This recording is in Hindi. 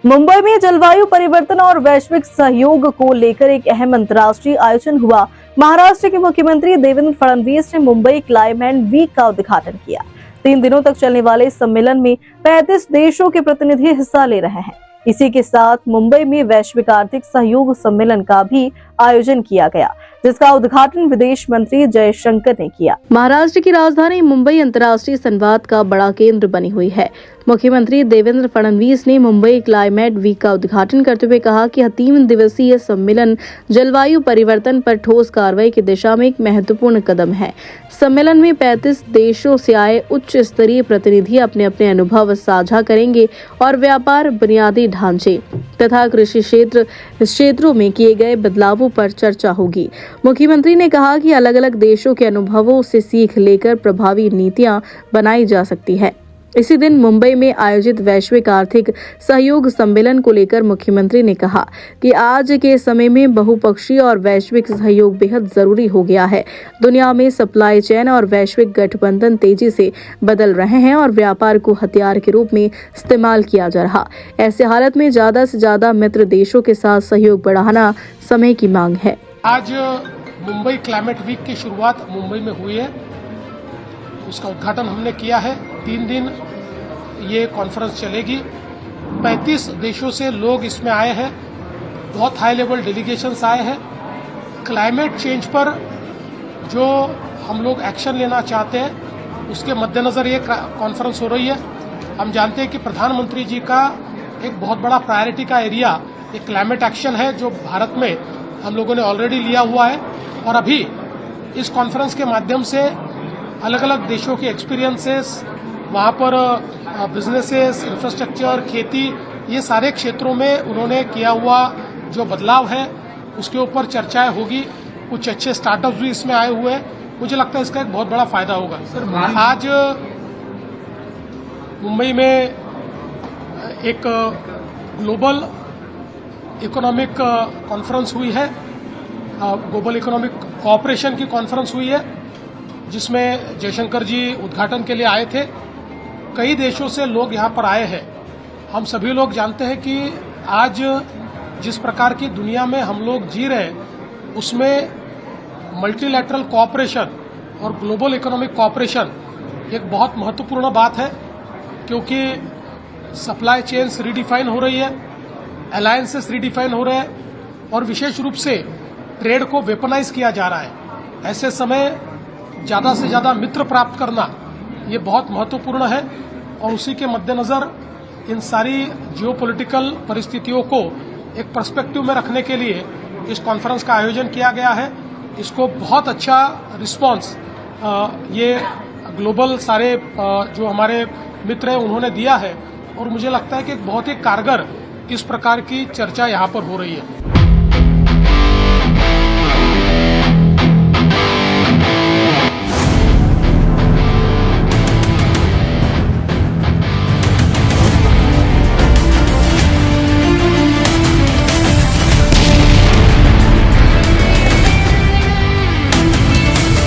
मुंबई में जलवायु परिवर्तन और वैश्विक सहयोग को लेकर एक अहम अंतर्राष्ट्रीय आयोजन हुआ। महाराष्ट्र के मुख्यमंत्री देवेंद्र फडणवीस ने मुंबई क्लाइमेट वीक का उद्घाटन किया। 3 दिनों तक चलने वाले इस सम्मेलन में 35 देशों के प्रतिनिधि हिस्सा ले रहे हैं। इसी के साथ मुंबई में वैश्विक आर्थिक सहयोग सम्मेलन का भी आयोजन किया गया, जिसका उद्घाटन विदेश मंत्री जयशंकर ने किया। महाराष्ट्र की राजधानी मुंबई अंतर्राष्ट्रीय संवाद का बड़ा केंद्र बनी हुई है। मुख्यमंत्री देवेंद्र फडणवीस ने मुंबई क्लाइमेट वीक का उद्घाटन करते हुए कहा कि यह 3 दिवसीय सम्मेलन जलवायु परिवर्तन पर ठोस कार्रवाई की दिशा में एक महत्वपूर्ण कदम है। सम्मेलन में 35 देशों से आए उच्च स्तरीय प्रतिनिधि अपने अपने अनुभव साझा करेंगे और व्यापार, बुनियादी ढांचे तथा कृषि क्षेत्रों में किए गए बदलावों पर चर्चा होगी। मुख्यमंत्री ने कहा कि अलग अलग देशों के अनुभवों से सीख लेकर प्रभावी नीतियां बनाई जा सकती है। इसी दिन मुंबई में आयोजित वैश्विक आर्थिक सहयोग सम्मेलन को लेकर मुख्यमंत्री ने कहा कि आज के समय में बहुपक्षीय और वैश्विक सहयोग बेहद जरूरी हो गया है। दुनिया में सप्लाई चेन और वैश्विक गठबंधन तेजी से बदल रहे हैं और व्यापार को हथियार के रूप में इस्तेमाल किया जा रहा। ऐसे हालत में ज्यादा से ज्यादा मित्र देशों के साथ सहयोग बढ़ाना समय की मांग है। आज मुंबई क्लाइमेट वीक की शुरुआत मुंबई में हुई है। उसका उद्घाटन हमने किया है। 3 दिन ये कॉन्फ्रेंस चलेगी। 35 देशों से लोग इसमें आए हैं। बहुत हाई लेवल डेलीगेशंस आए हैं। क्लाइमेट चेंज पर जो हम लोग एक्शन लेना चाहते हैं, उसके मद्देनज़र ये कॉन्फ्रेंस हो रही है। हम जानते हैं कि प्रधानमंत्री जी का एक बहुत बड़ा प्रायोरिटी का एरिया एक क्लाइमेट एक्शन है, जो भारत में हम लोगों ने ऑलरेडी लिया हुआ है। और अभी इस कॉन्फ्रेंस के माध्यम से अलग अलग देशों के एक्सपीरियंसेस, वहाँ पर बिजनेसेस, इंफ्रास्ट्रक्चर, खेती, ये सारे क्षेत्रों में उन्होंने किया हुआ जो बदलाव है उसके ऊपर चर्चाएं होगी। कुछ अच्छे स्टार्टअप्स भी इसमें आए हुए हैं। मुझे लगता है इसका एक बहुत बड़ा फायदा होगा। आज मुंबई में एक ग्लोबल इकोनॉमिक कॉन्फ्रेंस हुई है, ग्लोबल इकोनॉमिक कोऑपरेशन की कॉन्फ्रेंस हुई है, जिसमें जयशंकर जी उद्घाटन के लिए आए थे। कई देशों से लोग यहाँ पर आए हैं। हम सभी लोग जानते हैं कि आज जिस प्रकार की दुनिया में हम लोग जी रहे हैं, उसमें मल्टीलैटरल कोऑपरेशन और ग्लोबल इकोनॉमिक कोऑपरेशन एक बहुत महत्वपूर्ण बात है, क्योंकि सप्लाई चेन्स रीडिफाइन हो रही है, अलायंसेस रीडिफाइन हो रहे हैं और विशेष रूप से ट्रेड को वेपनाइज किया जा रहा है। ऐसे समय ज़्यादा से ज़्यादा मित्र प्राप्त करना ये बहुत महत्वपूर्ण है और उसी के मद्देनज़र इन सारी जियोपॉलिटिकल परिस्थितियों को एक पर्सपेक्टिव में रखने के लिए इस कॉन्फ्रेंस का आयोजन किया गया है। इसको बहुत अच्छा रिस्पांस ये ग्लोबल सारे जो हमारे मित्र हैं उन्होंने दिया है और मुझे लगता है कि एक बहुत ही कारगर इस प्रकार की चर्चा यहाँ पर हो रही है।